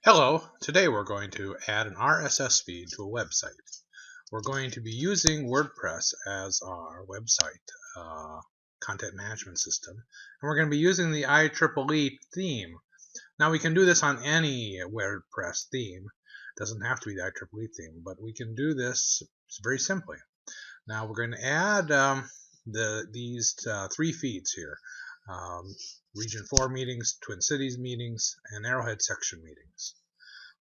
Hello, today we're going to add an RSS feed to a website. We're going to be using WordPress as our website content management system, and we're going to be using the IEEE theme. Now we can do this on any WordPress theme. It doesn't have to be the IEEE theme, but we can do this very simply. Now we're going to add these three feeds here. Region 4 meetings, Twin Cities meetings, and Arrowhead section meetings.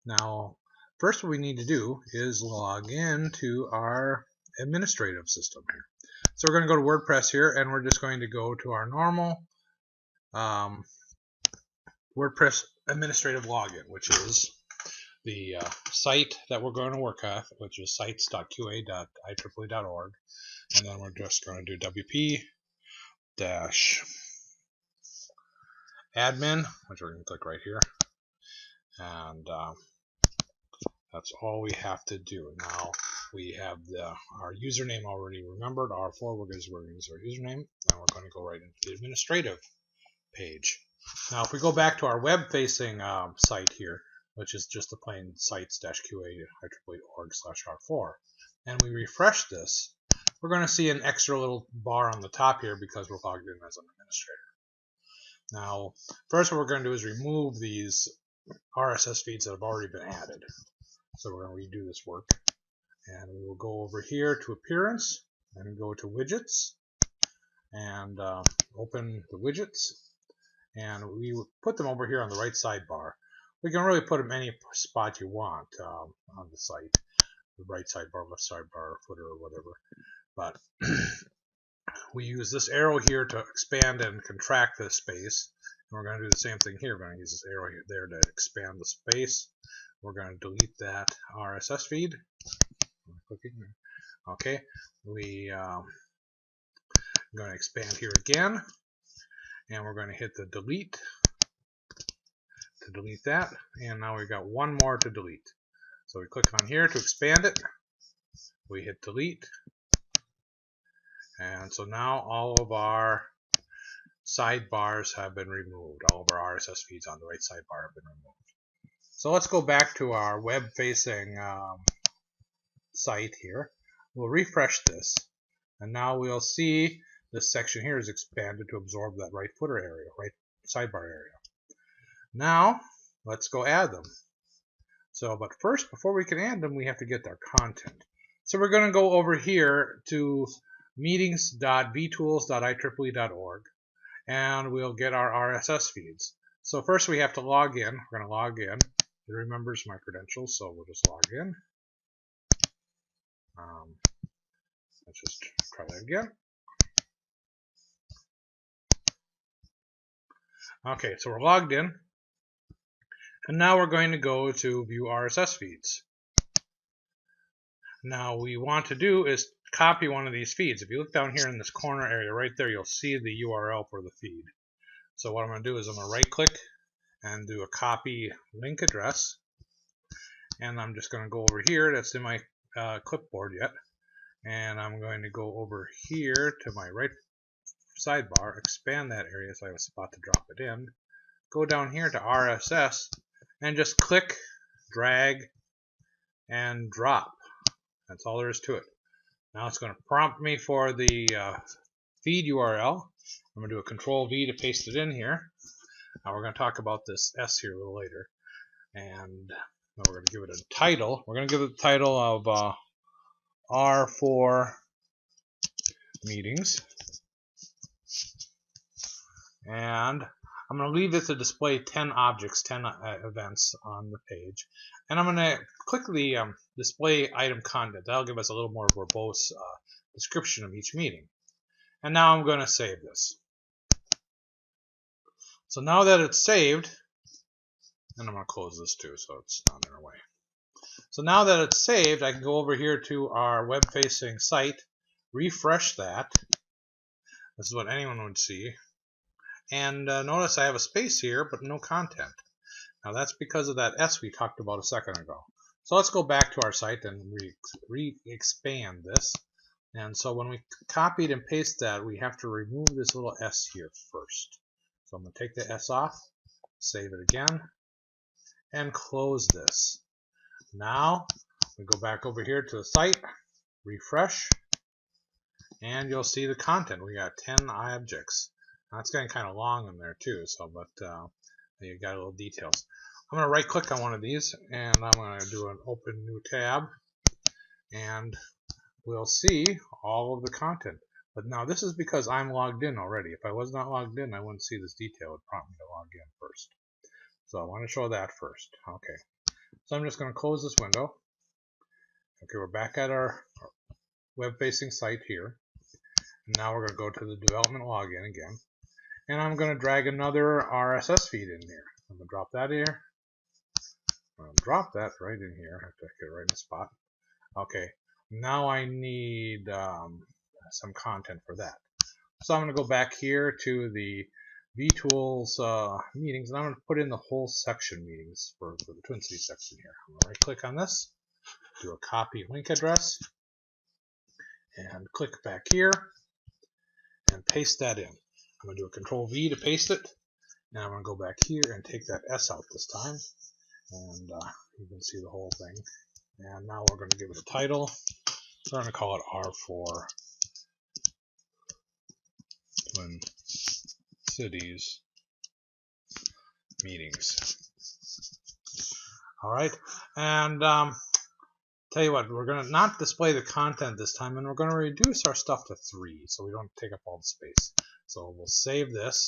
Now, first what we need to do is log in to our administrative system here. So we're going to go to WordPress here, and we're just going to go to our normal WordPress administrative login, which is the site that we're going to work at, which is sites.qa.ieee.org. And then we're just going to do wp-admin, which we're going to click right here. And that's all we have to do. Now we have our username already remembered, R4, we're going to use our username. Now we're going to go right into the administrative page. Now if we go back to our web-facing site here, which is just the plain sites-qa.ieee.org/r4, and we refresh this, we're going to see an extra little bar on the top here because we're logged in as an administrator. Now, first what we're going to do is remove these RSS feeds that have already been added. So we're going to redo this work. And we will go over here to Appearance and go to Widgets and open the widgets. And we will put them over here on the right sidebar. We can really put them any spot you want on the site. The right sidebar, left sidebar, footer, or whatever. But we use this arrow here to expand and contract the space. And we're going to do the same thing here. We're going to use this arrow here, there to expand the space. We're going to delete that RSS feed. Okay, we going to expand here again, and we're going to hit the delete to delete that. And now we've got one more to delete. So we click on here to expand it. We hit delete. And so now all of our sidebars have been removed. All of our RSS feeds on the right sidebar have been removed. So let's go back to our web-facing site here. We'll refresh this. And now we'll see this section here is expanded to absorb that right footer area, right sidebar area. Now, let's go add them. So, but first, before we can add them, we have to get their content. So we're going to go over here to meetings.vtools.ieee.org, and we'll get our RSS feeds. So first we have to log in. We're going to log in. It remembers my credentials, so we'll just log in. Let's just try that again. Okay, so we're logged in. And now we're going to go to view RSS feeds. Now what we want to do is copy one of these feeds. If you look down here in this corner area right there, you'll see the URL for the feed. So what I'm going to do is I'm going to right click and do a copy link address. And I'm just going to go over here. That's in my clipboard yet. And I'm going to go over here to my right sidebar, expand that area so I have a spot to drop it in. Go down here to RSS and just click, drag, and drop. That's all there is to it. Now it's going to prompt me for the feed URL. I'm going to do a Control-V to paste it in here. Now we're going to talk about this S here a little later. And now we're going to give it a title. We're going to give it the title of R4 meetings. And I'm going to leave it to display 10 objects, 10 events on the page. And I'm going to click the display item content. That'll give us a little more verbose description of each meeting. And now I'm going to save this. So now that it's saved, and I'm going to close this too so it's not in our way. So now that it's saved, I can go over here to our web-facing site, refresh that. This is what anyone would see. And notice I have a space here, but no content. Now that's because of that S we talked about a second ago. So let's go back to our site and re-expand this. And so when we copied and paste that, we have to remove this little S here first. So I'm going to take the S off, save it again, and close this. Now we go back over here to the site, refresh, and you'll see the content. We got 10 objects. Now it's getting kind of long in there too, but you got little details. I'm going to right click on one of these and I'm going to do an open new tab, and we'll see all of the content. But now this is because I'm logged in already. If I was not logged in, I wouldn't see this detail. It would prompt me to log in first. So I want to show that first. Okay. So I'm just going to close this window. Okay, we're back at our web-facing site here. And now we're going to go to the development login again. And I'm going to drag another RSS feed in here. I'm going to drop that here. I'm going to drop that right in here. I have to get it right in the spot. Okay. Now I need some content for that. So I'm going to go back here to the vTools meetings, and I'm going to put in the whole section meetings for the Twin Cities section here. I'm going to right click on this, do a copy link address, and click back here and paste that in. I'm going to do a Control V to paste it, and I'm going to go back here and take that S out this time, and you can see the whole thing. And now we're going to give it a title. We're going to call it R4 Twin Cities meetings. All right, and tell you what, we're going to not display the content this time, and we're going to reduce our stuff to 3 so we don't take up all the space. So we'll save this,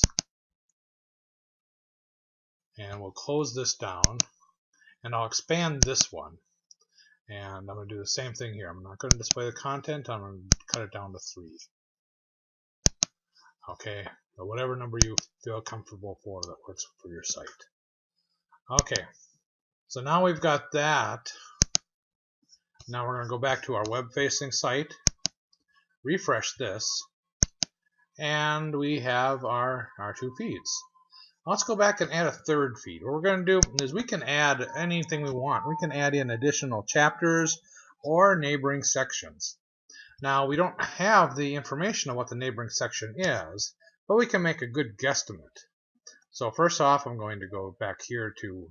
and we'll close this down, and I'll expand this one. And I'm going to do the same thing here. I'm not going to display the content. I'm going to cut it down to 3. Okay, so whatever number you feel comfortable for that works for your site. Okay, so now we've got that. Now we're going to go back to our web-facing site, refresh this, and we have our 2 feeds. Let's go back and add a 3rd feed. What we're going to do is we can add anything we want. We can add in additional chapters or neighboring sections. Now, we don't have the information on what the neighboring section is, but we can make a good guesstimate. So first off, I'm going to go back here to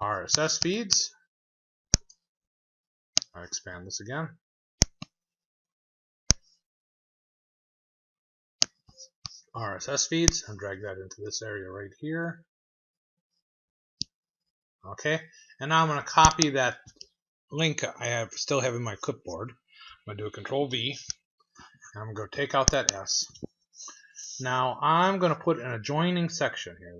RSS feeds. I'll expand this again. RSS feeds, and drag that into this area right here. Okay, and now I'm going to copy that link I still have in my clipboard. I'm going to do a Control V, and I'm going to take out that S. Now I'm going to put an adjoining section here.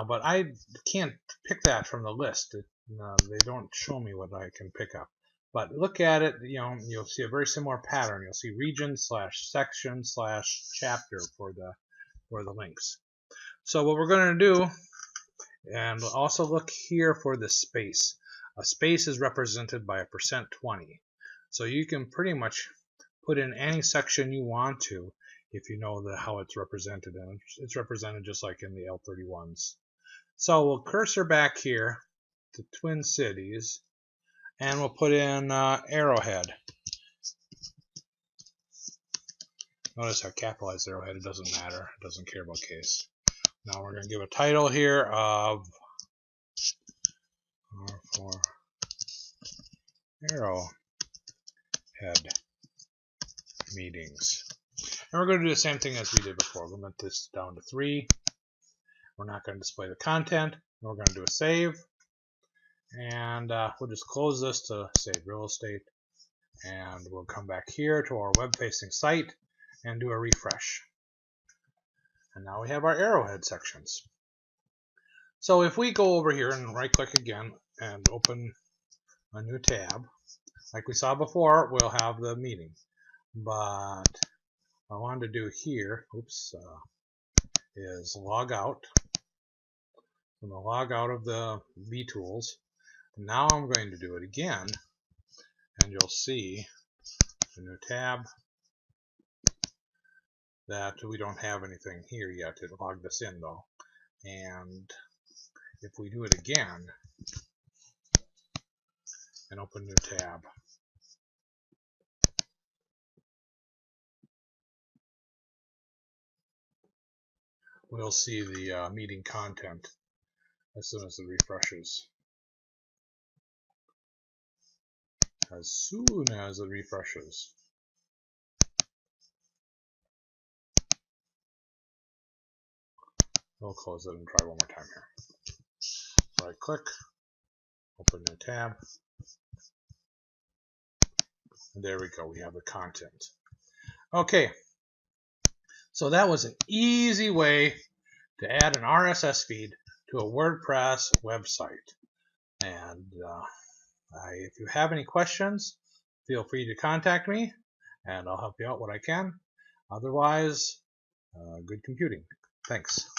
But I can't pick that from the list. They don't show me what I can pick up. But look at it, you'll see a very similar pattern. You'll see region/section/chapter for the links. So what we're going to do, and also look here for the space. A space is represented by a %20. So you can pretty much put in any section you want to if you know how it's represented. And it's represented just like in the L31s. So we'll cursor back here to Twin Cities, and we'll put in Arrowhead. Notice I capitalized Arrowhead. It doesn't matter. It doesn't care about case. Now we're going to give a title here of R4 Arrowhead meetings. And we're going to do the same thing as we did before. Limit this down to 3. We're not going to display the content. We're going to do a save. And we'll just close this to save real estate. And we'll come back here to our web-facing site and do a refresh. And now we have our Arrowhead sections. So if we go over here and right-click again and open a new tab, like we saw before, we'll have the meeting. But what I wanted to do here, is log out. I'm going to log out of the vTools. Now I'm going to do it again, and you'll see a new tab that we don't have anything here yet. It logged us in though. And if we do it again and open new tab, we'll see the meeting content as soon as it refreshes. As soon as it refreshes. We'll close it and try one more time here. Right click, open new tab. And there we go, we have the content. Okay, so that was an easy way to add an RSS feed to a WordPress website. And if you have any questions, feel free to contact me, and I'll help you out what I can. Otherwise, good computing. Thanks.